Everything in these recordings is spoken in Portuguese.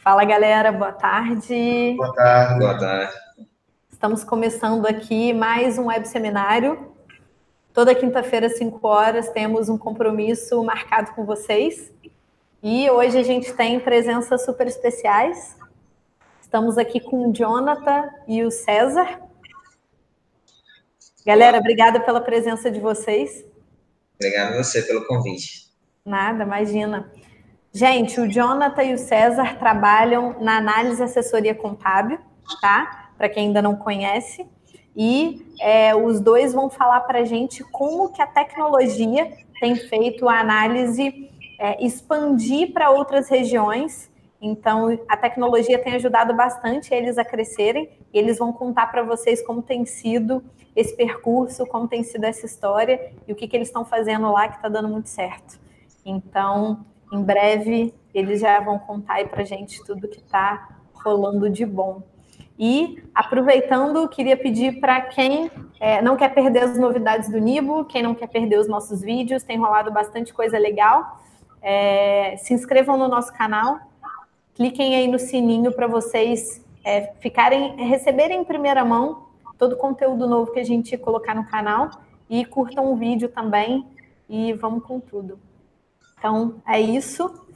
Fala, galera, boa tarde. Boa tarde. Boa tarde. Estamos começando aqui mais um web seminário. Toda quinta-feira, às 5 horas, temos um compromisso marcado com vocês. E hoje a gente tem presenças super especiais. Estamos aqui com o Jonathan e o César. Galera, obrigada pela presença de vocês. Obrigado a você pelo convite. Nada, imagina. Gente, o Jonathan e o César trabalham na análise e assessoria contábil, tá? Para quem ainda não conhece. E os dois vão falar para a gente como que a tecnologia tem feito a análise expandir para outras regiões. Então, a tecnologia tem ajudado bastante eles a crescerem. E eles vão contar para vocês como tem sido esse percurso, como tem sido essa história e o que eles estão fazendo lá que está dando muito certo. Então, em breve, eles já vão contar aí para a gente tudo que está rolando de bom. E, aproveitando, queria pedir para quem não quer perder as novidades do Nibo, quem não quer perder os nossos vídeos, tem rolado bastante coisa legal, se inscrevam no nosso canal, cliquem aí no sininho para vocês receberem em primeira mão todo o conteúdo novo que a gente colocar no canal e curtam o vídeo também e vamos com tudo. Então, é isso.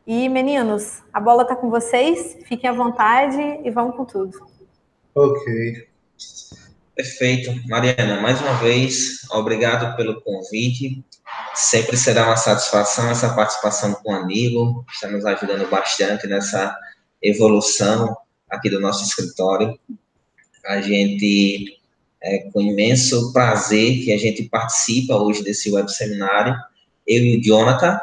E, meninos, a bola está com vocês. Fiquem à vontade e vamos com tudo. Ok. Perfeito. Mariana, mais uma vez, obrigado pelo convite. Sempre será uma satisfação essa participação com o Aníbal. Está nos ajudando bastante nessa evolução aqui do nosso escritório. A gente, com imenso prazer que a gente participa hoje desse web seminário. Eu e o Jonathan,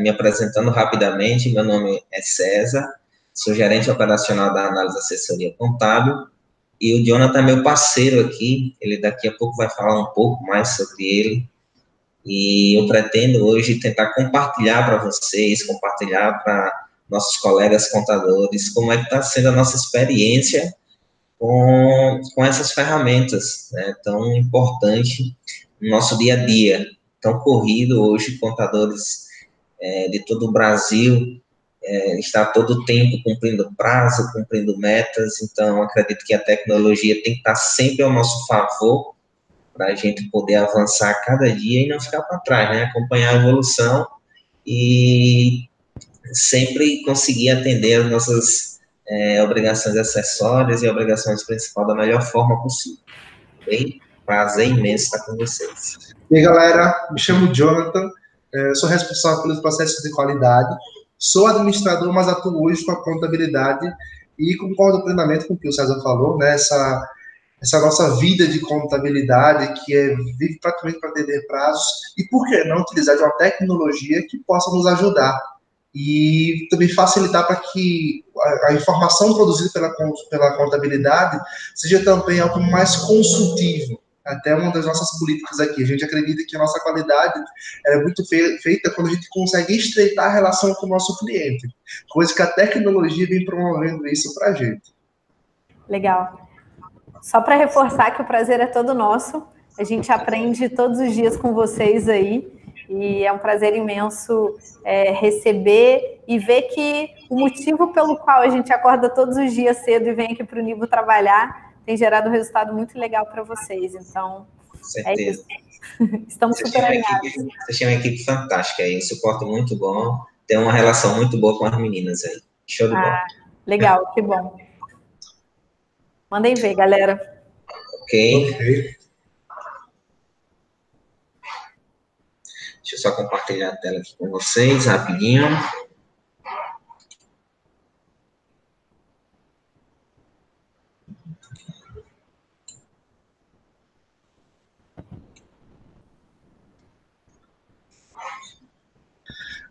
me apresentando rapidamente, meu nome é César, sou gerente operacional da análise e assessoria contábil, e o Jonathan é meu parceiro aqui, ele daqui a pouco vai falar um pouco mais sobre ele, e eu pretendo hoje tentar compartilhar para vocês, compartilhar para nossos colegas contadores, como é que está sendo a nossa experiência com essas ferramentas, né, tão importante no nosso dia a dia, tão corrido hoje, contadores de todo o Brasil, está todo o tempo cumprindo prazo, cumprindo metas, então acredito que a tecnologia tem que estar sempre ao nosso favor para a gente poder avançar cada dia e não ficar para trás, né? Acompanhar a evolução e sempre conseguir atender as nossas obrigações acessórias e obrigações principais da melhor forma possível. Bem, prazer imenso estar com vocês. E aí, galera, me chamo Jonathan, sou responsável pelos processos de qualidade, sou administrador, mas atuo hoje com a contabilidade e concordo plenamente com o que o César falou, né? Essa nossa vida de contabilidade que vive praticamente para atender prazos e por que não utilizar de uma tecnologia que possa nos ajudar e também facilitar para que a informação produzida pela contabilidade seja também algo mais consultivo. Até uma das nossas políticas aqui. A gente acredita que a nossa qualidade é muito feita quando a gente consegue estreitar a relação com o nosso cliente, coisa que a tecnologia vem promovendo isso para a gente. Legal. Só para reforçar que o prazer é todo nosso, a gente aprende todos os dias com vocês aí, e é um prazer imenso receber e ver que o motivo pelo qual a gente acorda todos os dias cedo e vem aqui para o Nibo trabalhar tem gerado um resultado muito legal para vocês. Então, certeza. É isso. Estamos super alinhados. Vocês têm uma equipe fantástica aí, um suporte muito bom, tem uma relação muito boa com as meninas aí. Show de bola. Legal, que bom. Mandem ver, galera. Ok. Deixa eu só compartilhar a tela aqui com vocês, rapidinho.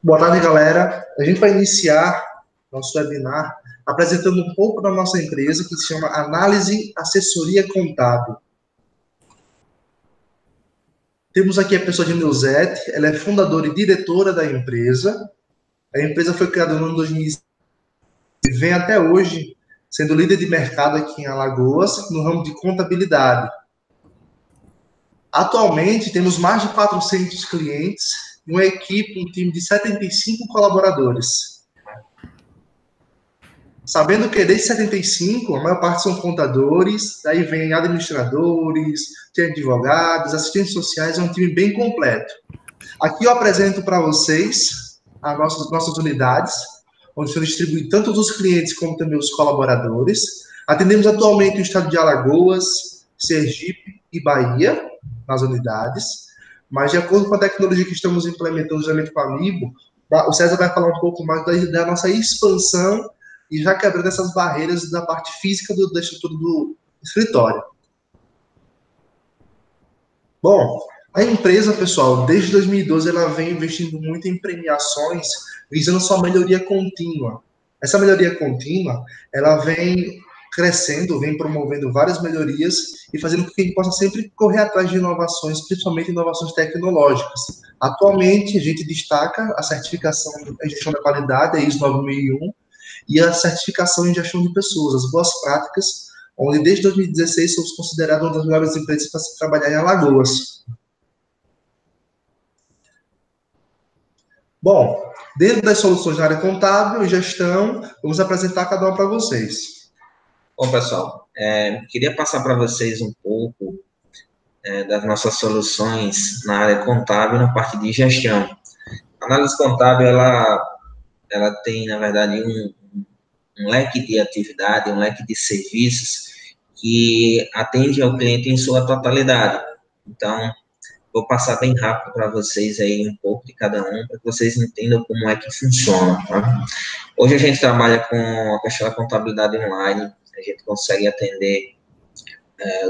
Boa tarde, galera. A gente vai iniciar nosso webinar apresentando um pouco da nossa empresa, que se chama Análise Assessoria Contábil. Temos aqui a pessoa de Nilzete, ela é fundadora e diretora da empresa. A empresa foi criada no ano 2005 e vem até hoje sendo líder de mercado aqui em Alagoas, no ramo de contabilidade. Atualmente, temos mais de 400 clientes, uma equipe, um time de 75 colaboradores. Sabendo que desde 75, a maior parte são contadores, daí vem administradores, tem advogados, assistentes sociais, é um time bem completo. Aqui eu apresento para vocês as nossas unidades, onde são distribuídos tanto os clientes como também os colaboradores. Atendemos atualmente o estado de Alagoas, Sergipe e Bahia, nas unidades, mas de acordo com a tecnologia que estamos implementando justamente com a Amigo, o César vai falar um pouco mais da nossa expansão e já quebrando essas barreiras da parte física da estrutura do escritório. Bom, a empresa, pessoal, desde 2012, ela vem investindo muito em premiações, visando sua melhoria contínua. Essa melhoria contínua, ela vem crescendo, vem promovendo várias melhorias e fazendo com que a gente possa sempre correr atrás de inovações, principalmente inovações tecnológicas. Atualmente, a gente destaca a certificação em gestão da qualidade, a ISO 9001, e a certificação em gestão de pessoas, as boas práticas, onde desde 2016 somos considerados uma das melhores empresas para se trabalhar em Alagoas. Bom, dentro das soluções na área contábil e gestão, vamos apresentar cada uma para vocês. Bom, pessoal, queria passar para vocês um pouco das nossas soluções na área contábil, na parte de gestão. A análise contábil, ela tem, na verdade, um leque de atividade, um leque de serviços que atende ao cliente em sua totalidade. Então, vou passar bem rápido para vocês aí um pouco de cada um, para que vocês entendam como é que funciona, tá? Hoje a gente trabalha com a questão da contabilidade online, a gente consegue atender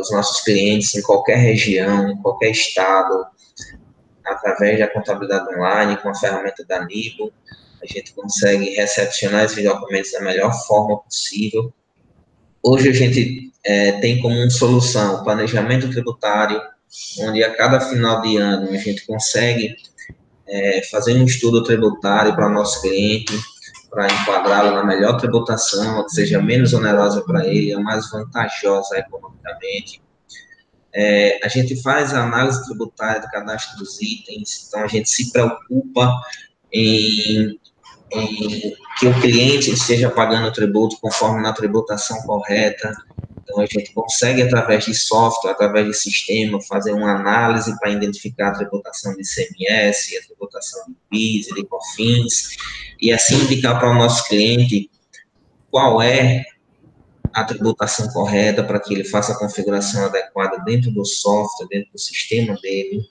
os nossos clientes em qualquer região, em qualquer estado, através da contabilidade online, com a ferramenta da Nibo. A gente consegue recepcionar esses documentos da melhor forma possível. Hoje a gente tem como solução o planejamento tributário, onde a cada final de ano a gente consegue fazer um estudo tributário para o nosso cliente, para enquadrá-lo na melhor tributação, que seja menos onerosa para ele, a mais vantajosa economicamente. A gente faz a análise tributária do cadastro dos itens, então a gente se preocupa em que o cliente esteja pagando o tributo conforme na tributação correta. Então, a gente consegue, através de software, através de sistema, fazer uma análise para identificar a tributação de ICMS, a tributação de PIS, de COFINS, e assim indicar para o nosso cliente qual é a tributação correta para que ele faça a configuração adequada dentro do software, dentro do sistema dele.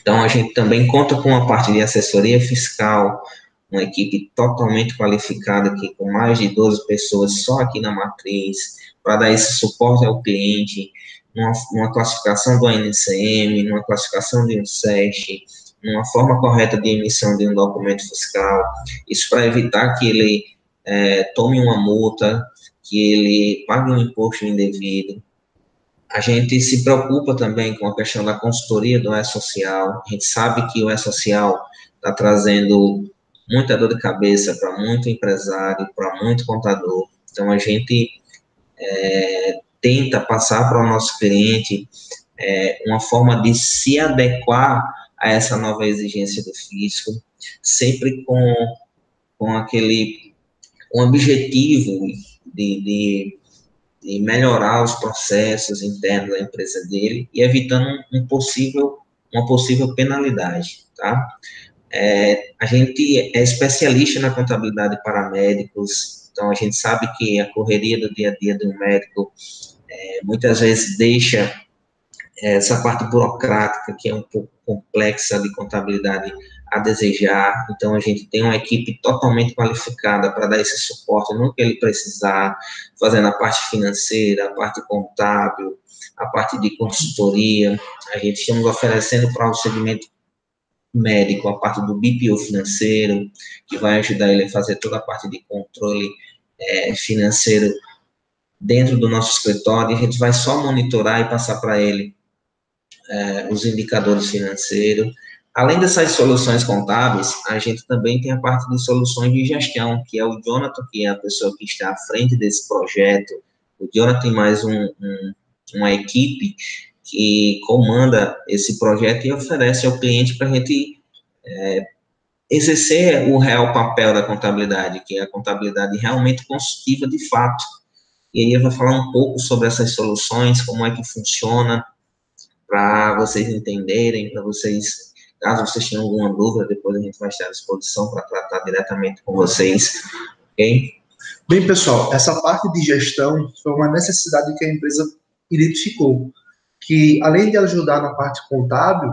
Então, a gente também conta com a parte de assessoria fiscal, uma equipe totalmente qualificada aqui, com mais de 12 pessoas só aqui na matriz, para dar esse suporte ao cliente, numa classificação do ANCM, numa classificação de um SESC, numa forma correta de emissão de um documento fiscal, isso para evitar que ele tome uma multa, que ele pague um imposto indevido. A gente se preocupa também com a questão da consultoria do E-Social. A gente sabe que o E-Social está trazendo muita dor de cabeça para muito empresário, para muito contador. Então, a gente tenta passar para o nosso cliente uma forma de se adequar a essa nova exigência do fisco, sempre com aquele objetivo de melhorar os processos internos da empresa dele e evitando uma possível penalidade, tá? A gente é especialista na contabilidade para médicos, então a gente sabe que a correria do dia a dia de um médico muitas vezes deixa essa parte burocrática, que é um pouco complexa de contabilidade, a desejar. Então a gente tem uma equipe totalmente qualificada para dar esse suporte no que ele precisar, fazendo a parte financeira, a parte contábil, a parte de consultoria. A gente estamos oferecendo para o segmento médico a parte do BPO financeiro, que vai ajudar ele a fazer toda a parte de controle financeiro dentro do nosso escritório. A gente vai só monitorar e passar para ele os indicadores financeiros. Além dessas soluções contábeis, a gente também tem a parte de soluções de gestão, que é o Jonathan, que é a pessoa que está à frente desse projeto. O Jonathan tem mais uma equipe que comanda esse projeto e oferece ao cliente para a gente exercer o real papel da contabilidade, que é a contabilidade realmente consultiva de fato. E aí eu vou falar um pouco sobre essas soluções, como é que funciona, para vocês entenderem, para vocês, caso vocês tenham alguma dúvida, depois a gente vai estar à disposição para tratar diretamente com vocês, ok? Bem, pessoal, essa parte de gestão foi uma necessidade que a empresa identificou, que além de ajudar na parte contábil,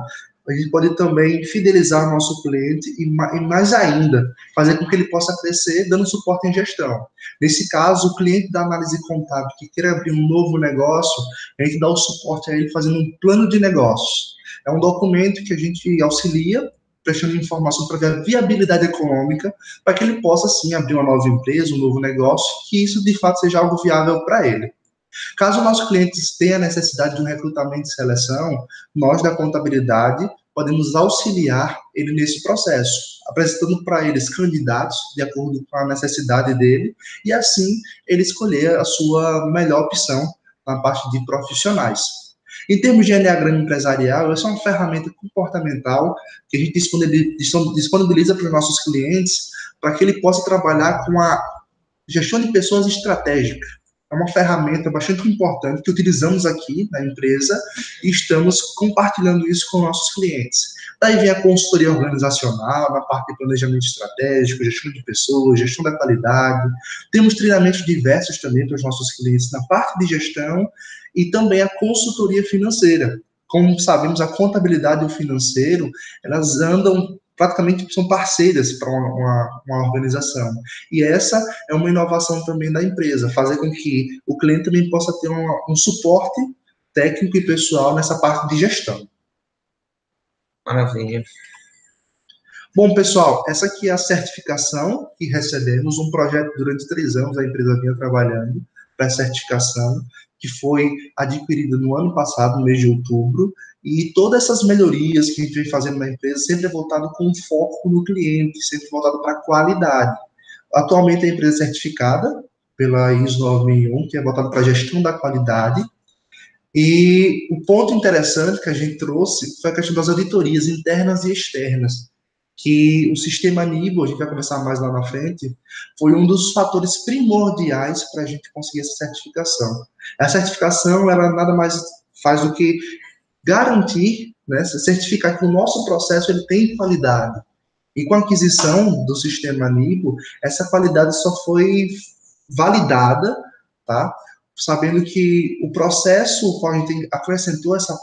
a gente pode também fidelizar o nosso cliente e mais ainda, fazer com que ele possa crescer dando suporte em gestão. Nesse caso, o cliente da análise contábil que queira abrir um novo negócio, a gente dá o suporte a ele fazendo um plano de negócios. É um documento que a gente auxilia, prestando informação para ver a viabilidade econômica, para que ele possa, sim, abrir uma nova empresa, um novo negócio, que isso, de fato, seja algo viável para ele. Caso o nosso cliente tenha necessidade de um recrutamento e seleção, nós da contabilidade podemos auxiliar ele nesse processo, apresentando para eles candidatos de acordo com a necessidade dele e assim ele escolher a sua melhor opção na parte de profissionais. Em termos de enneagrama empresarial, essa é uma ferramenta comportamental que a gente disponibiliza para os nossos clientes para que ele possa trabalhar com a gestão de pessoas estratégica. É uma ferramenta bastante importante que utilizamos aqui na empresa e estamos compartilhando isso com nossos clientes. Daí vem a consultoria organizacional, na parte de planejamento estratégico, gestão de pessoas, gestão da qualidade. Temos treinamentos diversos também para os nossos clientes na parte de gestão e também a consultoria financeira. Como sabemos, a contabilidade e o financeiro, elas andam praticamente, são parceiras para uma organização. E essa é uma inovação também da empresa, fazer com que o cliente também possa ter um suporte técnico e pessoal nessa parte de gestão. Maravilha. Bom, pessoal, essa aqui é a certificação que recebemos, um projeto durante 3 anos, a empresa vinha trabalhando para a certificação, que foi adquirida no ano passado, no mês de outubro, e todas essas melhorias que a gente vem fazendo na empresa sempre é voltado com foco no cliente, sempre voltado para a qualidade. Atualmente a empresa é certificada pela ISO 9001, que é voltada para a gestão da qualidade, e o ponto interessante que a gente trouxe foi a questão das auditorias internas e externas, que o sistema NIBO, a gente vai conversar mais lá na frente, foi um dos fatores primordiais para a gente conseguir essa certificação. A certificação, ela nada mais faz do que garantir, né, certificar que o nosso processo ele tem qualidade. E com a aquisição do sistema NIBO, essa qualidade só foi validada, tá? Sabendo que o processo, o qual a gente acrescentou essa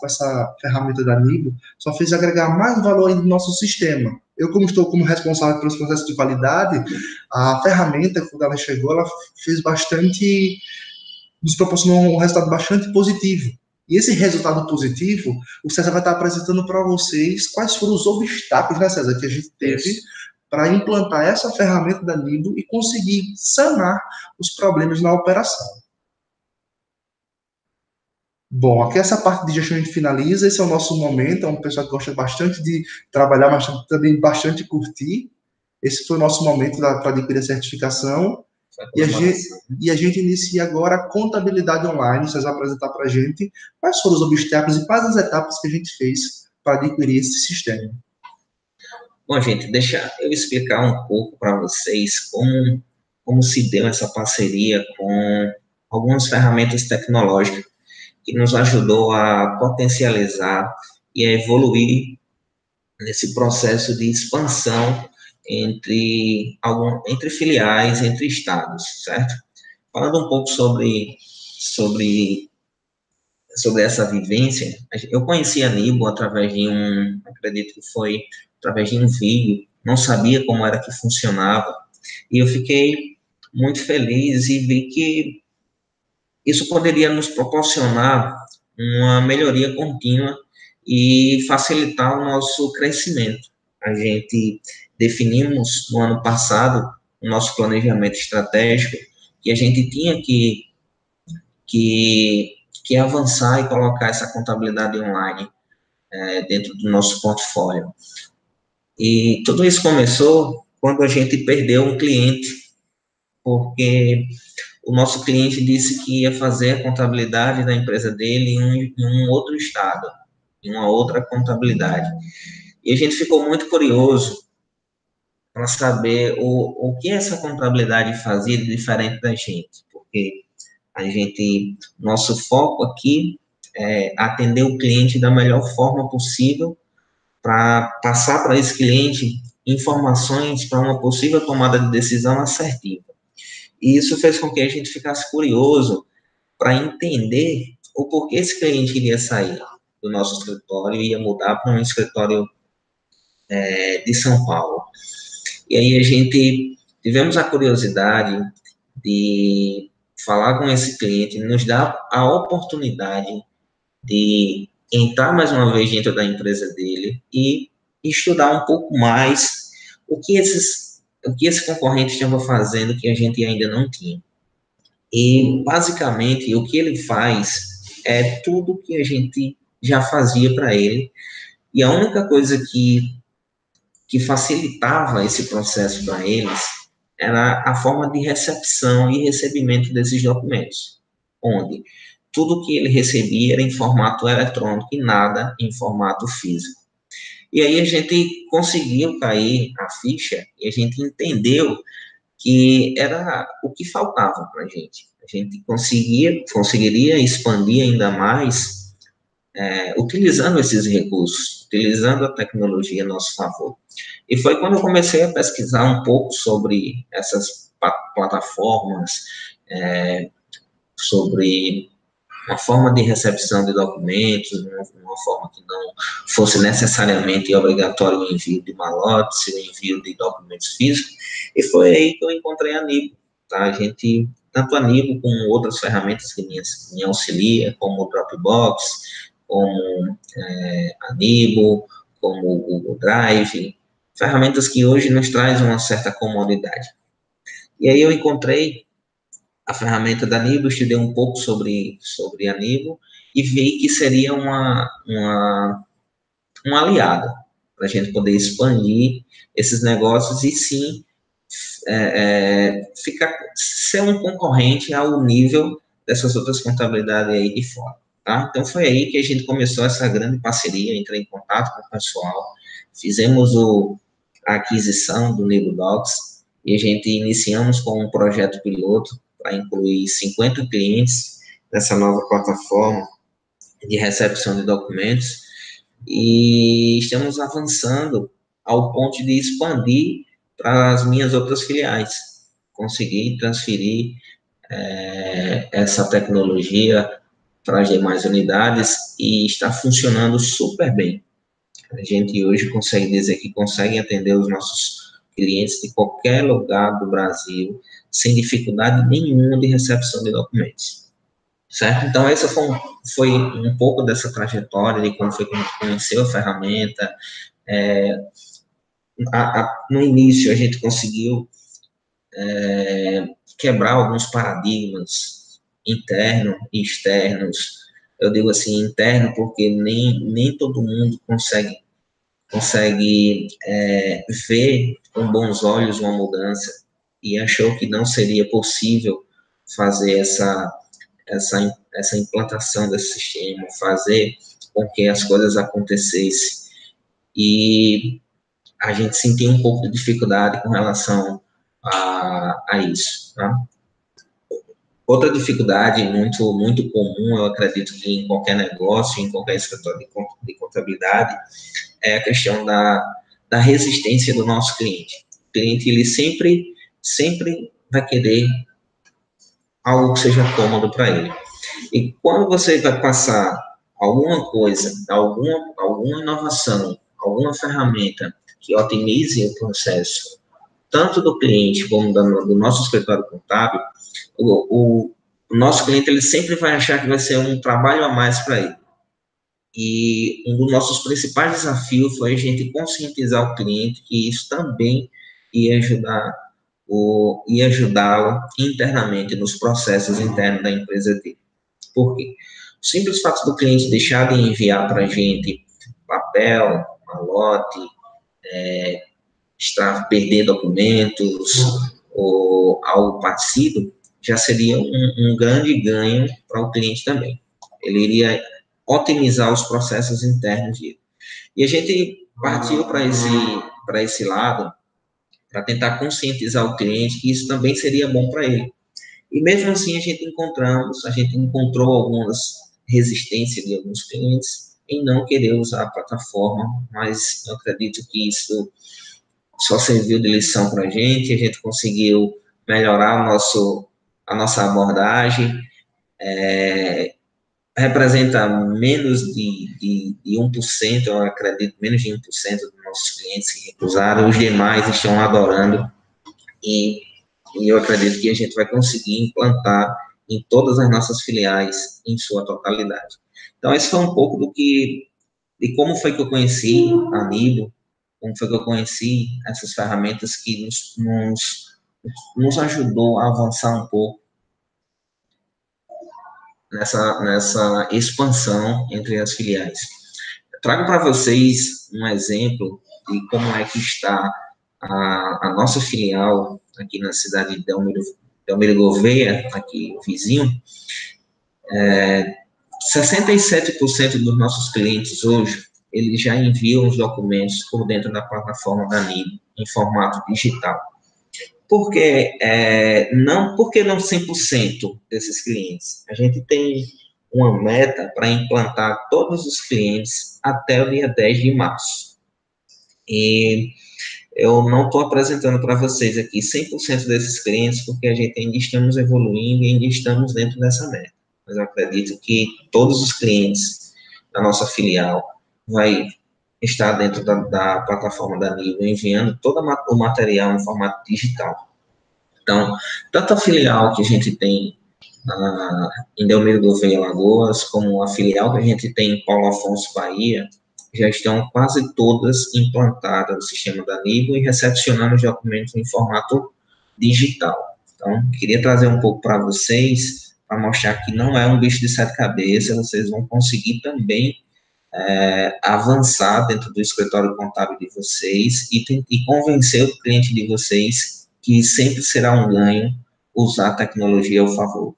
ferramenta da NIBO, só fez agregar mais valor no nosso sistema. Eu, como estou como responsável pelos processos de qualidade, a ferramenta, quando ela chegou, ela fez bastante, nos proporcionou um resultado bastante positivo. E esse resultado positivo, o César vai estar apresentando para vocês quais foram os obstáculos, né, César, que a gente teve para implantar essa ferramenta da NIBO e conseguir sanar os problemas na operação. Bom, aqui essa parte de gestão a gente finaliza, esse é o nosso momento, é um pessoal que gosta bastante de trabalhar, mas também bastante curtir. Esse foi o nosso momento para adquirir a certificação. E a gente inicia agora a contabilidade online. Vocês vão apresentar para a gente quais foram os obstáculos e quais as etapas que a gente fez para adquirir esse sistema. Bom, gente, deixa eu explicar um pouco para vocês como se deu essa parceria com algumas ferramentas tecnológicas que nos ajudou a potencializar e a evoluir nesse processo de expansão entre filiais, entre estados, certo? Falando um pouco sobre essa vivência, eu conheci a NIBO através de acredito que foi através de um vídeo, não sabia como era que funcionava, e eu fiquei muito feliz e vi que isso poderia nos proporcionar uma melhoria contínua e facilitar o nosso crescimento. A gente definimos no ano passado o nosso planejamento estratégico e a gente tinha que avançar e colocar essa contabilidade online dentro do nosso portfólio. E tudo isso começou quando a gente perdeu um cliente, porque o nosso cliente disse que ia fazer a contabilidade da empresa dele em um outro estado, em uma outra contabilidade. E a gente ficou muito curioso para saber o que essa contabilidade fazia de diferente da gente, porque nosso foco aqui é atender o cliente da melhor forma possível para passar para esse cliente informações para uma possível tomada de decisão assertiva. E isso fez com que a gente ficasse curioso para entender o porquê esse cliente iria sair do nosso escritório e ia mudar para um escritório de São Paulo. E aí a gente tivemos a curiosidade de falar com esse cliente, nos dar a oportunidade de entrar mais uma vez dentro da empresa dele e estudar um pouco mais o que esse concorrente estava fazendo que a gente ainda não tinha. E, basicamente, o que ele faz é tudo que a gente já fazia para ele, e a única coisa que facilitava esse processo para eles era a forma de recepção e recebimento desses documentos, onde tudo que ele recebia era em formato eletrônico e nada em formato físico. E aí a gente conseguiu cair a ficha e a gente entendeu que era o que faltava para a gente. A gente conseguiria expandir ainda mais utilizando esses recursos, utilizando a tecnologia a nosso favor. E foi quando eu comecei a pesquisar um pouco sobre essas plataformas, sobre uma forma de recepção de documentos, uma forma que não fosse necessariamente obrigatório o envio de malotes, o envio de documentos físicos, e foi aí que eu encontrei a Nibo, tá? Tanto a Nibo como outras ferramentas que me auxiliam, como o Dropbox, como a Nibo, como o Google Drive, ferramentas que hoje nos trazem uma certa comodidade. E aí eu encontrei a ferramenta da Nibo, estudei um pouco sobre a Nibo e vi que seria um aliado para a gente poder expandir esses negócios e sim ser um concorrente ao nível dessas outras contabilidades aí de fora. Tá? Então foi aí que a gente começou essa grande parceria, entrei em contato com o pessoal, fizemos a aquisição do Nibo Docs e a gente iniciamos com um projeto piloto para incluir 50 clientes nessa nova plataforma de recepção de documentos e estamos avançando ao ponto de expandir para as minhas outras filiais, conseguir transferir essa tecnologia para as demais unidades e está funcionando super bem. A gente hoje consegue dizer que consegue atender os nossos clientes de qualquer lugar do Brasil sem dificuldade nenhuma de recepção de documentos, certo? Então, essa foi um pouco dessa trajetória de como foi que a gente conheceu a ferramenta. No início, a gente conseguiu quebrar alguns paradigmas internos e externos. Eu digo assim, interno, porque nem todo mundo consegue ver com bons olhos uma mudança e achou que não seria possível fazer essa implantação desse sistema, fazer com que as coisas acontecessem. E a gente sentiu um pouco de dificuldade com relação a isso, tá? Outra dificuldade muito, muito comum, eu acredito que em qualquer negócio, em qualquer escritório de contabilidade, é a questão da resistência do nosso cliente. O cliente, ele sempre vai querer algo que seja cômodo para ele. E quando você vai passar alguma coisa, alguma inovação, alguma ferramenta que otimize o processo, tanto do cliente como do nosso escritório contábil, o nosso cliente ele sempre vai achar que vai ser um trabalho a mais para ele. E um dos nossos principais desafios foi a gente conscientizar o cliente que isso também ia ajudá-lo internamente nos processos internos da empresa dele. Por quê? O simples fato do cliente deixar de enviar para a gente papel, malote, perder documentos ou algo parecido, já seria um grande ganho para o cliente também. Ele iria otimizar os processos internos dele. E a gente partiu para esse lado para tentar conscientizar o cliente que isso também seria bom para ele. E mesmo assim a gente encontrou algumas resistências de alguns clientes em não querer usar a plataforma, mas eu acredito que isso só serviu de lição para a gente conseguiu melhorar a nossa abordagem, representa menos de 1%, eu acredito, menos de 1% dos nossos clientes que recusaram, os demais estão adorando, e eu acredito que a gente vai conseguir implantar em todas as nossas filiais em sua totalidade. Então, esse foi um pouco de como foi que eu conheci a Nibo, como foi que eu conheci essas ferramentas que nos ajudou a avançar um pouco nessa expansão entre as filiais. Eu trago para vocês um exemplo de como é que está a nossa filial aqui na cidade de Delmiro Gouveia, aqui vizinho. 67% dos nossos clientes hoje, eles já enviam os documentos por dentro da plataforma da Nibo, em formato digital. Por que não 100% desses clientes? A gente tem uma meta para implantar todos os clientes até o dia 10 de março. E eu não estou apresentando para vocês aqui 100% desses clientes, porque a gente ainda estamos evoluindo e ainda estamos dentro dessa meta. Mas eu acredito que todos os clientes da nossa filial vai estar dentro da plataforma da Nibo, enviando todo o material em formato digital. Então, tanto a filial que a gente tem em Delmiro Gouveia, Alagoas, como a filial que a gente tem em Paulo Afonso, Bahia, já estão quase todas implantadas no sistema da Nibo e recepcionando os documentos em formato digital. Então, queria trazer um pouco para vocês, para mostrar que não é um bicho de sete cabeças, vocês vão conseguir também avançar dentro do escritório contábil de vocês e convencer o cliente de vocês que sempre será um ganho usar a tecnologia ao favor.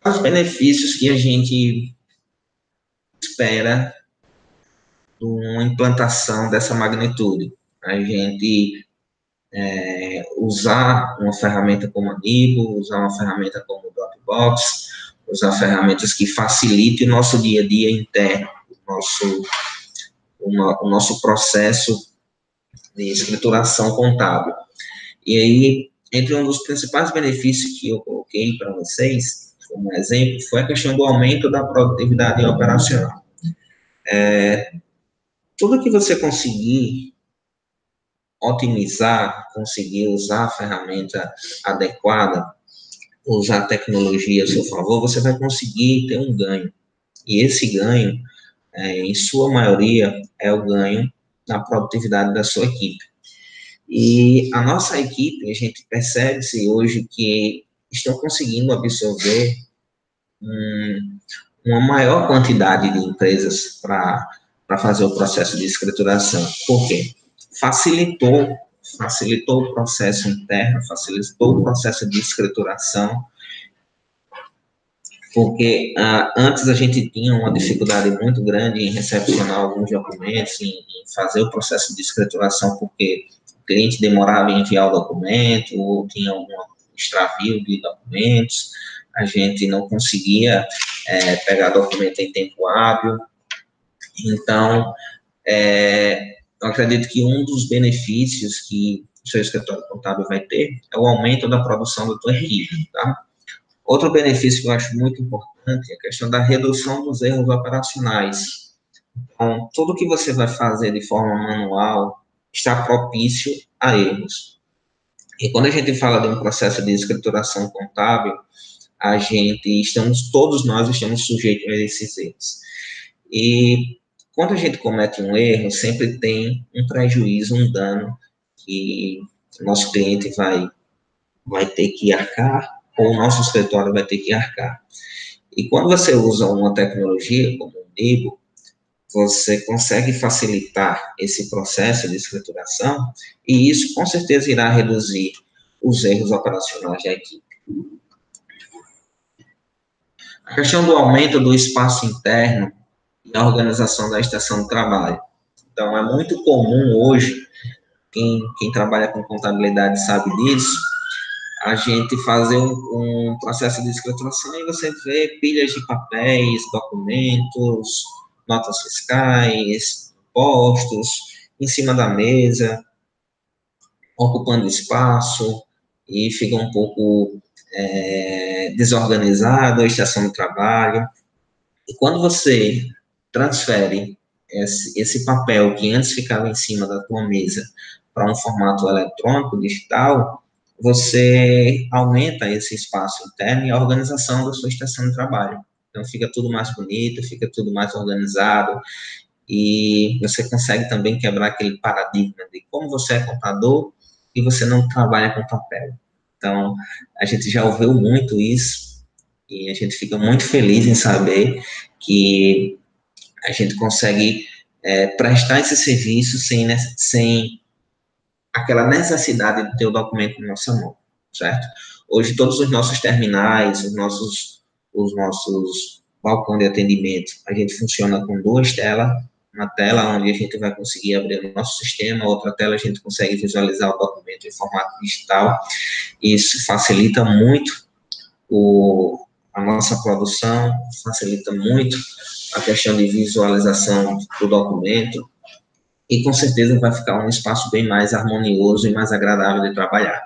Os benefícios que a gente espera de uma implantação dessa magnitude. A gente usar uma ferramenta como a Nibo, usar uma ferramenta como o Dropbox, usar ferramentas que facilitem o nosso dia a dia interno, o nosso processo de escrituração contábil. E aí, entre um dos principais benefícios que eu coloquei para vocês, como exemplo, foi a questão do aumento da produtividade operacional. Tudo que você conseguir otimizar, conseguir usar a ferramenta adequada, usar a tecnologia a seu favor, você vai conseguir ter um ganho. E esse ganho, em sua maioria, é o ganho na produtividade da sua equipe. E a nossa equipe, a gente percebe-se hoje que estão conseguindo absorver uma maior quantidade de empresas para fazer o processo de escrituração. Por quê? Facilitou o processo interno, facilitou o processo de escrituração, porque antes a gente tinha uma dificuldade muito grande em recepcionar alguns documentos, em fazer o processo de escrituração, porque o cliente demorava em enviar o documento, ou tinha algum extravio de documentos, a gente não conseguia pegar documento em tempo hábil. Então, eu acredito que um dos benefícios que o seu escritório contábil vai ter é o aumento da produção da tua equipe, tá? Outro benefício que eu acho muito importante é a questão da redução dos erros operacionais. Então, tudo que você vai fazer de forma manual está propício a erros. E quando a gente fala de um processo de escrituração contábil, todos nós estamos sujeitos a esses erros. E quando a gente comete um erro, sempre tem um prejuízo, um dano que o nosso cliente vai ter que arcar, ou o nosso escritório vai ter que arcar. E quando você usa uma tecnologia como o Nibo, você consegue facilitar esse processo de escrituração, e isso com certeza irá reduzir os erros operacionais da equipe. A questão do aumento do espaço interno e a organização da estação de trabalho. Então, é muito comum hoje, quem trabalha com contabilidade sabe disso, a gente fazer um processo de escrituração e você vê pilhas de papéis, documentos, notas fiscais, impostos, em cima da mesa, ocupando espaço, e fica um pouco desorganizado a estação do trabalho. E quando você transfere esse papel que antes ficava em cima da tua mesa para um formato eletrônico, digital, você aumenta esse espaço interno e a organização da sua estação de trabalho. Então, fica tudo mais bonito, fica tudo mais organizado, e você consegue também quebrar aquele paradigma de como você é contador e você não trabalha com papel. Então, a gente já ouviu muito isso, e a gente fica muito feliz em saber que a gente consegue prestar esse serviço sem aquela necessidade de ter o documento na nossa mão, certo? Hoje, todos os nossos terminais, os nossos balcões de atendimento, a gente funciona com 2 telas, uma tela onde a gente vai conseguir abrir o nosso sistema, outra tela a gente consegue visualizar o documento em formato digital. Isso facilita muito a nossa produção, facilita muito a questão de visualização do documento, e com certeza vai ficar um espaço bem mais harmonioso e mais agradável de trabalhar.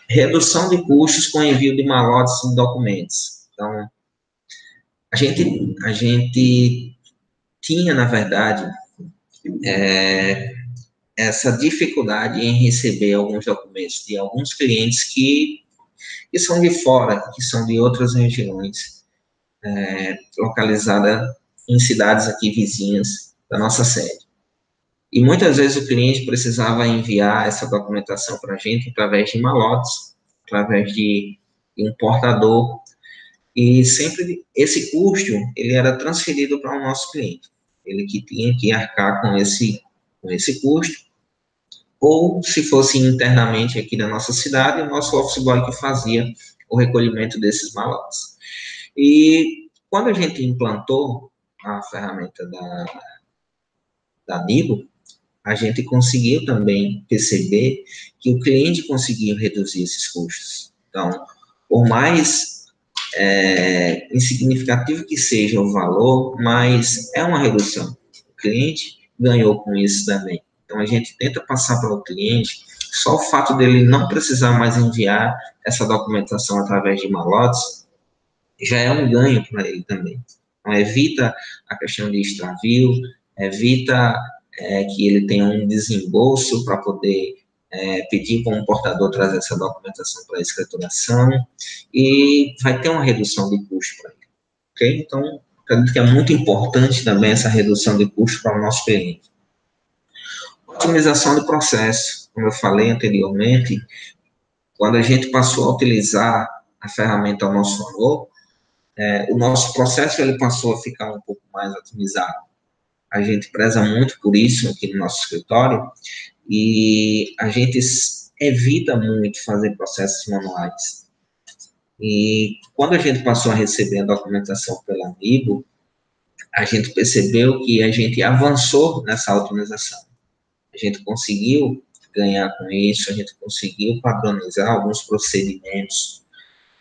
Redução de custos com envio de malotes de documentos. Então, a gente tinha, na verdade, essa dificuldade em receber alguns documentos de alguns clientes que são de fora, que são de outras regiões, localizada em cidades aqui vizinhas da nossa sede. E muitas vezes o cliente precisava enviar essa documentação para a gente através de malotes, através de um portador, e sempre esse custo ele era transferido para o nosso cliente. Ele que tinha que arcar com esse custo, ou se fosse internamente aqui na nossa cidade, o nosso office boy que fazia o recolhimento desses malotes. E quando a gente implantou a ferramenta da Nibo, a gente conseguiu também perceber que o cliente conseguiu reduzir esses custos. Então, por mais insignificativo que seja o valor, mas é uma redução. O cliente ganhou com isso também. Então, a gente tenta passar para o cliente só o fato dele não precisar mais enviar essa documentação através de malotes, já é um ganho para ele também. Então, evita a questão de extravio, evita que ele tenha um desembolso para poder pedir para um portador trazer essa documentação para a escrituração, e vai ter uma redução de custo para ele. Okay? Então, acredito que é muito importante também essa redução de custo para o nosso cliente. Otimização do processo. Como eu falei anteriormente, quando a gente passou a utilizar a ferramenta ao nosso favor, o nosso processo ele passou a ficar um pouco mais otimizado. A gente preza muito por isso aqui no nosso escritório, e a gente evita muito fazer processos manuais. E quando a gente passou a receber a documentação pela Nibo, a gente percebeu que a gente avançou nessa otimização. A gente conseguiu ganhar com isso, a gente conseguiu padronizar alguns procedimentos.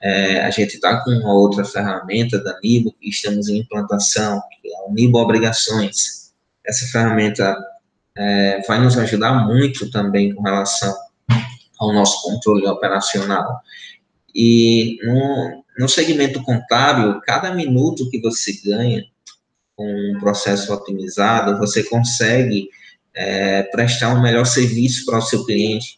A gente está com uma outra ferramenta da Nibo que estamos em implantação, que é o Nibo Obrigações. Essa ferramenta vai nos ajudar muito também com relação ao nosso controle operacional. E no segmento contábil, cada minuto que você ganha com um processo otimizado, você consegue prestar um melhor serviço para o seu cliente,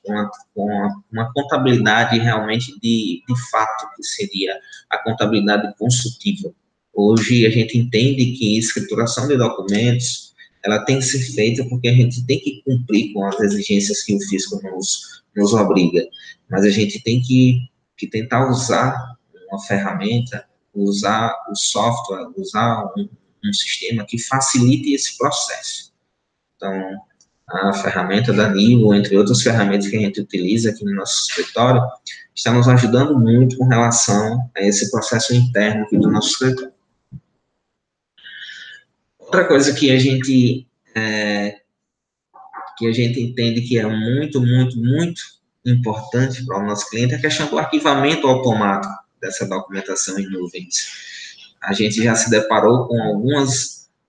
com uma contabilidade realmente de fato, que seria a contabilidade consultiva. Hoje a gente entende que escrituração de documentos ela tem que ser feita porque a gente tem que cumprir com as exigências que o fisco nos obriga, mas a gente tem que tentar usar uma ferramenta, usar o software, usar um sistema que facilite esse processo. Então, a ferramenta da Nibo, entre outras ferramentas que a gente utiliza aqui no nosso escritório, está nos ajudando muito com relação a esse processo interno aqui do nosso escritório. Outra coisa que a gente entende que é muito, muito, muito importante para o nosso cliente é a questão do arquivamento automático dessa documentação em nuvens. A gente já se deparou com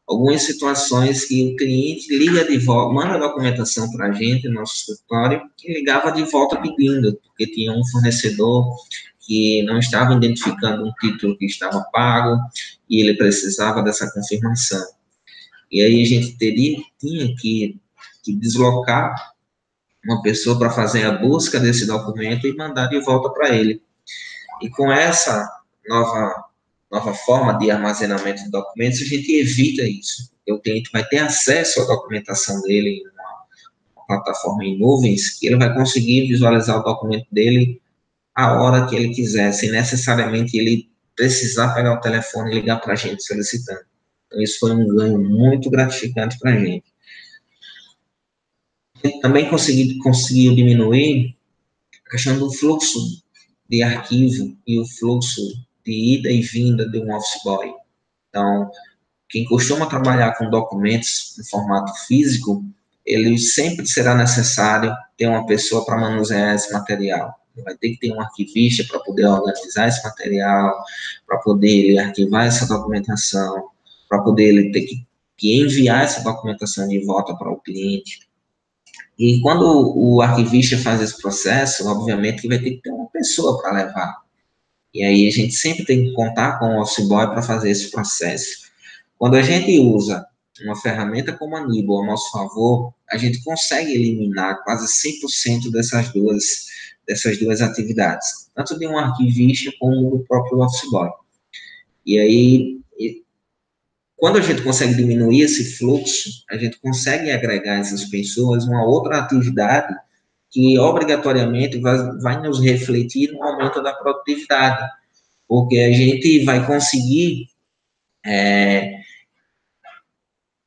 algumas situações que o cliente liga de volta, manda a documentação para a gente, no nosso escritório, e ligava de volta pedindo, porque tinha um fornecedor que não estava identificando um título que estava pago e ele precisava dessa confirmação. E aí a gente tinha que deslocar uma pessoa para fazer a busca desse documento e mandar de volta para ele. E com essa nova forma de armazenamento de documentos, a gente evita isso. O cliente vai ter acesso à documentação dele em uma plataforma em nuvens, que ele vai conseguir visualizar o documento dele a hora que ele quiser, sem necessariamente ele precisar pegar o telefone e ligar para a gente solicitando. Então, isso foi um ganho muito gratificante para a gente. Também conseguiu diminuir a questão do fluxo de arquivo e o fluxo de ida e vinda de um office boy. Então, quem costuma trabalhar com documentos em formato físico, ele sempre será necessário ter uma pessoa para manusear esse material. Vai ter que ter um arquivista para poder organizar esse material, para poder ele arquivar essa documentação, para poder ele ter que enviar essa documentação de volta para o cliente. E quando o arquivista faz esse processo, obviamente que vai ter que ter uma pessoa para levar. E aí a gente sempre tem que contar com o office boy para fazer esse processo. Quando a gente usa uma ferramenta como a Nibo a nosso favor, a gente consegue eliminar quase 100% dessas duas atividades, tanto de um arquivista como do próprio office boy. E aí, quando a gente consegue diminuir esse fluxo, a gente consegue agregar essas pessoas uma outra atividade que obrigatoriamente vai nos refletir no aumento da produtividade, porque a gente vai conseguir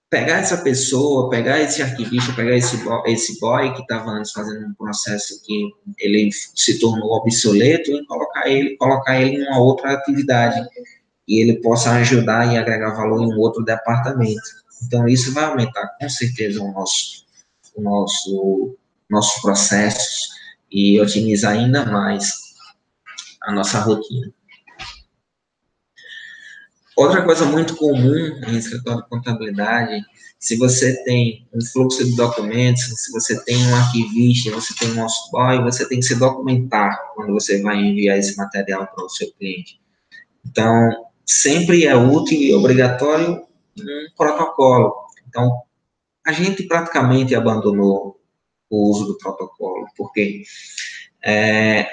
pegar essa pessoa, pegar esse arquivista, pegar esse boy que estava antes fazendo um processo que ele se tornou obsoleto e colocar ele em uma outra atividade e ele possa ajudar e agregar valor em um outro departamento. Então, isso vai aumentar, com certeza, nossos processos e otimizar ainda mais a nossa rotina. Outra coisa muito comum em escritório de contabilidade, se você tem um fluxo de documentos, se você tem um arquivista, você tem um office boy, você tem que se documentar quando você vai enviar esse material para o seu cliente. Então, sempre é útil e obrigatório um protocolo. Então, a gente praticamente abandonou o uso do protocolo, porque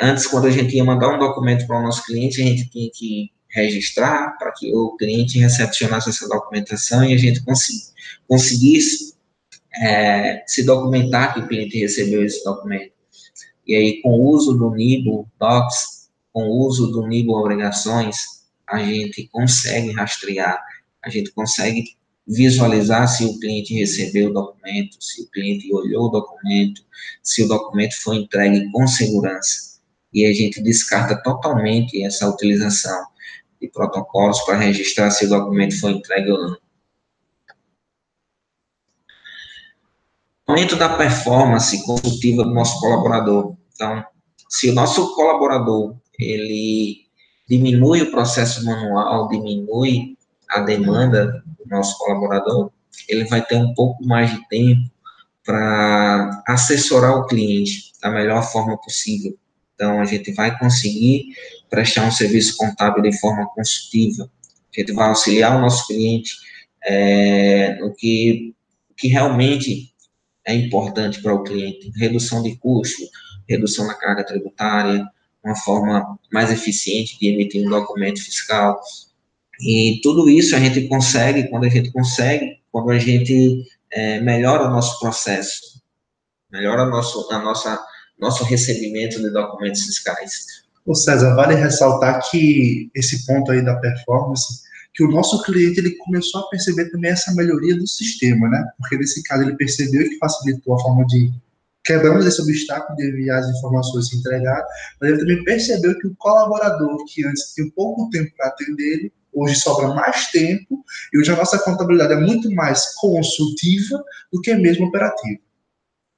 antes, quando a gente ia mandar um documento para o nosso cliente, a gente tinha que registrar para que o cliente recepcionasse essa documentação e a gente conseguisse se documentar que o cliente recebeu esse documento. E aí, com o uso do Nibo Docs, com o uso do Nibo Obrigações, a gente consegue rastrear, a gente consegue visualizar se o cliente recebeu o documento, se o cliente olhou o documento, se o documento foi entregue com segurança. E a gente descarta totalmente essa utilização de protocolos para registrar se o documento foi entregue ou não. Aumento da performance consultiva do nosso colaborador. Então, se o nosso colaborador ele diminui o processo manual, diminui a demanda do nosso colaborador, ele vai ter um pouco mais de tempo para assessorar o cliente da melhor forma possível. Então, a gente vai conseguir prestar um serviço contábil de forma consultiva. A gente vai auxiliar o nosso cliente no que realmente é importante para o cliente. Redução de custo, redução da carga tributária, uma forma mais eficiente de emitir um documento fiscal. E tudo isso a gente consegue quando a gente melhora o nosso processo, melhora nosso recebimento de documentos fiscais. Ô César, vale ressaltar que esse ponto aí da performance, que o nosso cliente ele começou a perceber também essa melhoria do sistema, né? Porque nesse caso ele percebeu que facilitou a forma de quebramos esse obstáculo de enviar as informações e se entregar, mas ele também percebeu que o colaborador, que antes tinha pouco tempo para atender ele, Hoje sobra mais tempo e hoje a nossa contabilidade é muito mais consultiva do que mesmo operativa.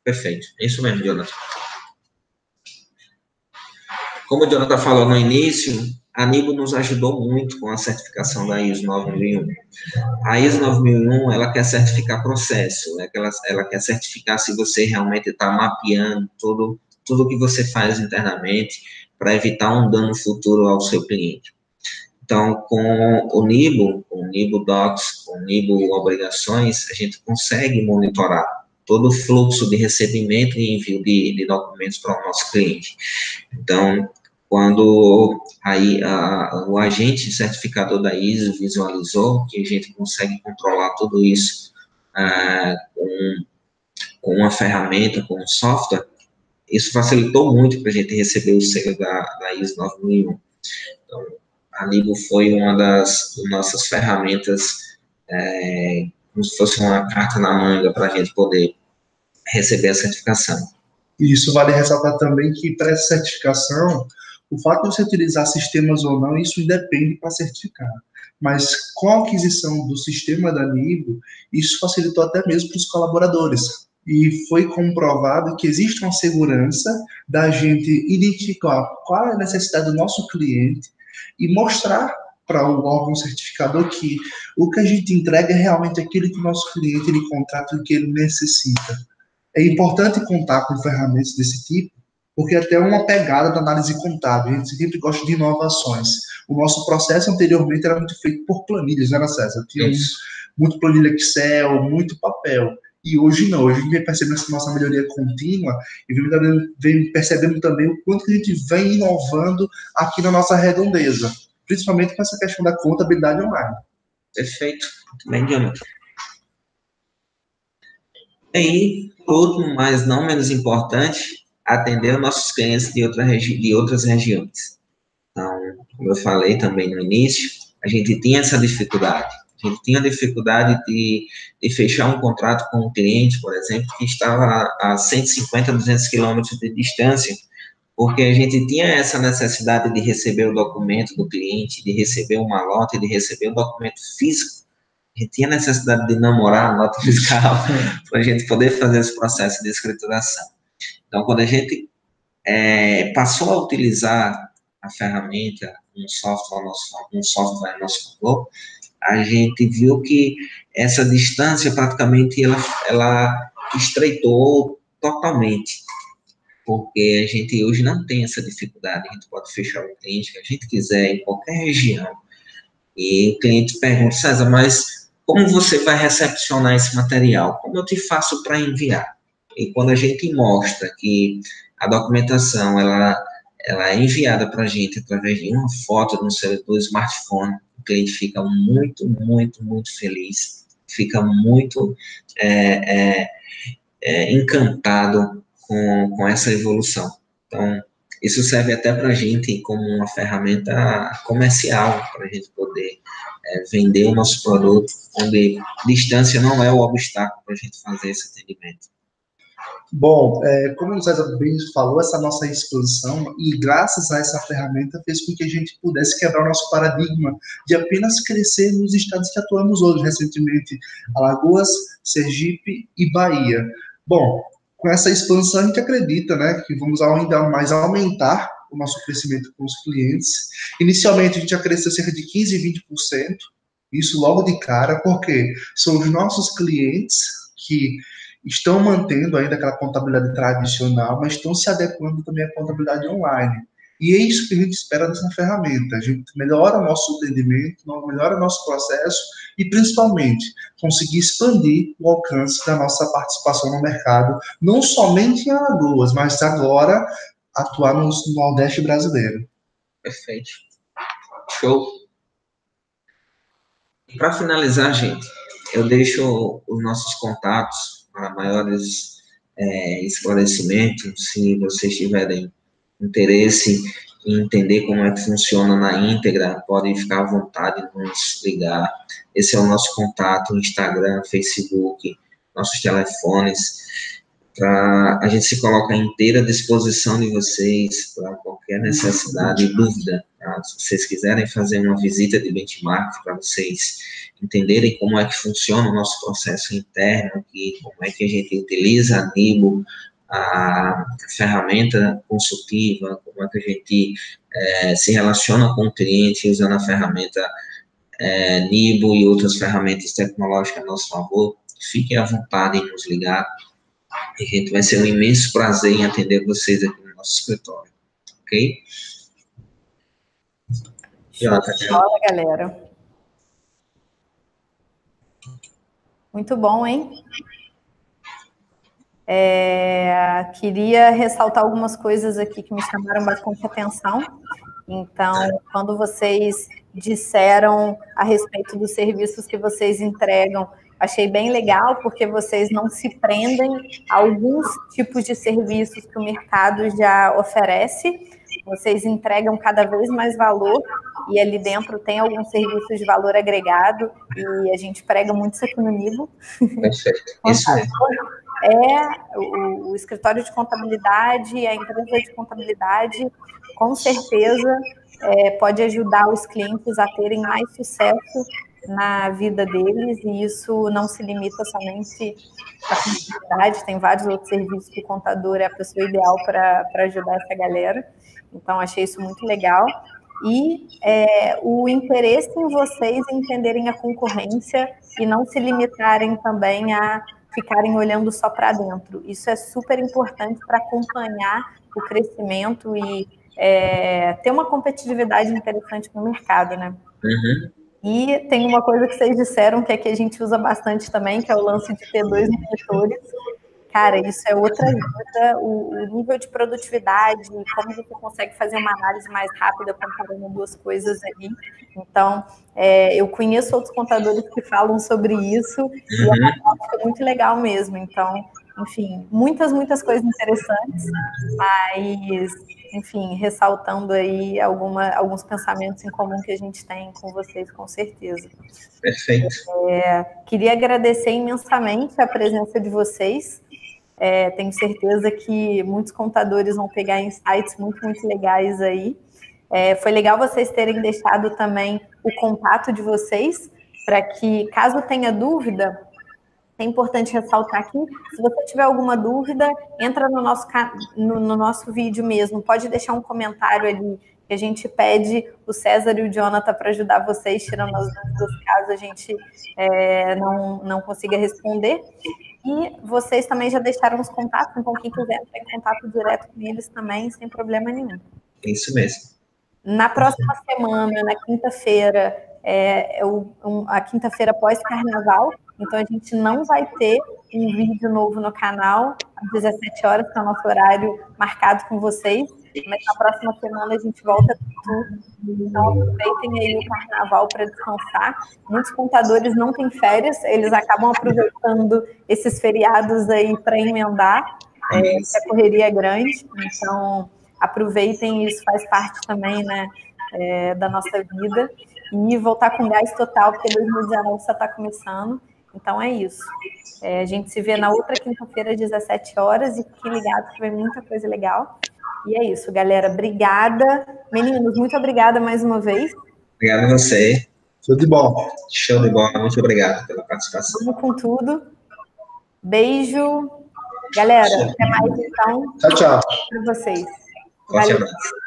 Perfeito, é isso mesmo, Jonathan. Como o Jonathan falou no início, a Nibo nos ajudou muito com a certificação da ISO 9001. A ISO 9001, ela quer certificar processo, né? Ela quer certificar se você realmente está mapeando tudo que você faz internamente para evitar um dano futuro ao seu cliente. Então, com o Nibo Docs, com o Nibo Obrigações, a gente consegue monitorar todo o fluxo de recebimento e envio de documentos para o nosso cliente. Então, quando aí o agente certificador da ISO visualizou que a gente consegue controlar tudo isso com uma ferramenta, com um software, isso facilitou muito para a gente receber o selo da ISO 9001. Então, a Nibo foi uma das nossas ferramentas, como se fosse uma carta na manga para a gente poder receber a certificação. E isso vale ressaltar também que para essa certificação, o fato de você utilizar sistemas ou não, isso independe para certificar. Mas com a aquisição do sistema da Nibo, isso facilitou até mesmo para os colaboradores. E foi comprovado que existe uma segurança da gente identificar qual é a necessidade do nosso cliente e mostrar para o órgão certificador que o que a gente entrega é realmente aquilo que o nosso cliente ele contrata e que ele necessita. É importante contar com ferramentas desse tipo, porque até uma pegada da análise contábil, a gente sempre gosta de inovações. O nosso processo anteriormente era muito feito por planilhas, né, César? Tinha muito planilha Excel, muito papel. E hoje não, hoje a gente vem percebendo essa nossa melhoria contínua e vem percebendo também o quanto que a gente vem inovando aqui na nossa redondeza, principalmente com essa questão da contabilidade online. Perfeito, muito bem, Jonathan. E aí, por último, mas não menos importante, atender os nossos clientes de outras regiões. Então, como eu falei também no início, a gente tinha essa dificuldade. A gente tinha dificuldade de fechar um contrato com um cliente, por exemplo, que estava a 150, 200 quilômetros de distância, porque a gente tinha essa necessidade de receber o documento do cliente, de receber uma nota, de receber o documento físico. A gente tinha necessidade de namorar a nota fiscal para a gente poder fazer esse processo de escrituração. Então, quando a gente passou a utilizar a ferramenta, um software a nosso favor, a gente viu que essa distância praticamente ela estreitou totalmente, porque a gente hoje não tem essa dificuldade, a gente pode fechar o cliente que a gente quiser em qualquer região, e o cliente pergunta, César, mas como você vai recepcionar esse material? Como eu te faço para enviar? E quando a gente mostra que a documentação ela é enviada para a gente através de uma foto do smartphone, o cliente fica muito, muito, muito feliz, fica muito encantado com essa evolução. Então, isso serve até para a gente como uma ferramenta comercial, para a gente poder vender o nosso produto, onde distância não é o obstáculo para a gente fazer esse atendimento. Bom, como o César bem falou, essa nossa exposição, e graças a essa ferramenta, fez com que a gente pudesse quebrar o nosso paradigma de apenas crescer nos estados que atuamos hoje, recentemente, Alagoas, Sergipe e Bahia. Bom, com essa expansão, a gente acredita, né, que vamos ainda mais aumentar o nosso crescimento com os clientes. Inicialmente, a gente já cresceu cerca de 15% e 20%, isso logo de cara, porque são os nossos clientes que estão mantendo ainda aquela contabilidade tradicional, mas estão se adequando também à contabilidade online. E é isso que a gente espera dessa ferramenta. A gente melhora o nosso entendimento, melhora o nosso processo e, principalmente, conseguir expandir o alcance da nossa participação no mercado, não somente em Alagoas, mas agora atuar no Nordeste brasileiro. Perfeito. Show. Para finalizar, gente, eu deixo os nossos contatos para maiores esclarecimentos. Se vocês tiverem interesse em entender como é que funciona na íntegra, podem ficar à vontade de nos ligar. Esse é o nosso contato, Instagram, Facebook, nossos telefones. A gente se coloca à inteira disposição de vocês para qualquer necessidade e dúvida. Tá? Se vocês quiserem fazer uma visita de benchmark para vocês entenderem como é que funciona o nosso processo interno aqui, como é que a gente utiliza a Nibo, a ferramenta consultiva, como é que a gente se relaciona com o cliente usando a ferramenta Nibo e outras ferramentas tecnológicas a nosso favor, fiquem à vontade em nos ligar. A gente vai ser um imenso prazer em atender vocês aqui no nosso escritório, ok? Fala, galera. Muito bom, hein? Queria ressaltar algumas coisas aqui que me chamaram bastante atenção. Então, quando vocês disseram a respeito dos serviços que vocês entregam, achei bem legal, porque vocês não se prendem a alguns tipos de serviços que o mercado já oferece, vocês entregam cada vez mais valor, e ali dentro tem alguns serviços de valor agregado, e a gente prega muito isso aqui no Nibo. Perfeito, isso mesmo. O escritório de contabilidade, a empresa de contabilidade, com certeza pode ajudar os clientes a terem mais sucesso na vida deles, e isso não se limita somente à contabilidade, tem vários outros serviços que o contador é a pessoa ideal para ajudar essa galera. Então, achei isso muito legal. E o interesse em vocês entenderem a concorrência e não se limitarem também a ficarem olhando só para dentro. Isso é super importante para acompanhar o crescimento e ter uma competitividade interessante no mercado, né? Uhum. E tem uma coisa que vocês disseram, que é que a gente usa bastante também, que é o lance de ter 2 monitores. Cara, isso é outra ajuda, o nível de produtividade, como você consegue fazer uma análise mais rápida comparando 2 coisas ali. Então, eu conheço outros contadores que falam sobre isso, e é uma prática muito legal mesmo. Então, enfim, muitas coisas interessantes, mas, enfim, ressaltando aí alguns pensamentos em comum que a gente tem com vocês, com certeza. Perfeito. Queria agradecer imensamente a presença de vocês. Tenho certeza que muitos contadores vão pegar insights muito legais aí. Foi legal vocês terem deixado também o contato de vocês, para que, caso tenha dúvida, é importante ressaltar aqui, se você tiver alguma dúvida, entra no nosso vídeo mesmo, pode deixar um comentário ali, que a gente pede o César e o Jonathan para ajudar vocês, tirando as dúvidas, caso a gente não consiga responder. E vocês também já deixaram os contatos, então quem quiser entrar em contato direto com eles também, sem problema nenhum. Isso mesmo. Na próxima semana, na quinta-feira, a quinta-feira pós-carnaval, então a gente não vai ter um vídeo novo no canal às 17 horas, que é o nosso horário marcado com vocês, mas na próxima semana a gente volta com tudo. Então aproveitem aí o carnaval para descansar. Muitos contadores não têm férias, eles acabam aproveitando esses feriados aí para emendar, que a correria é grande, então aproveitem, isso faz parte também, né, da nossa vida, e voltar com gás total, porque 2019 só está começando. Então é isso. A gente se vê na outra quinta-feira às 17 horas, e fiquem ligados que vem muita coisa legal. E é isso, galera. Obrigada. Meninos, muito obrigada mais uma vez. Obrigado a você. Show de bola. Show de bola. Muito obrigado pela participação. Vamos com tudo. Beijo. Galera, até mais então. Tchau. Para vocês. Forte Valeu. abraço.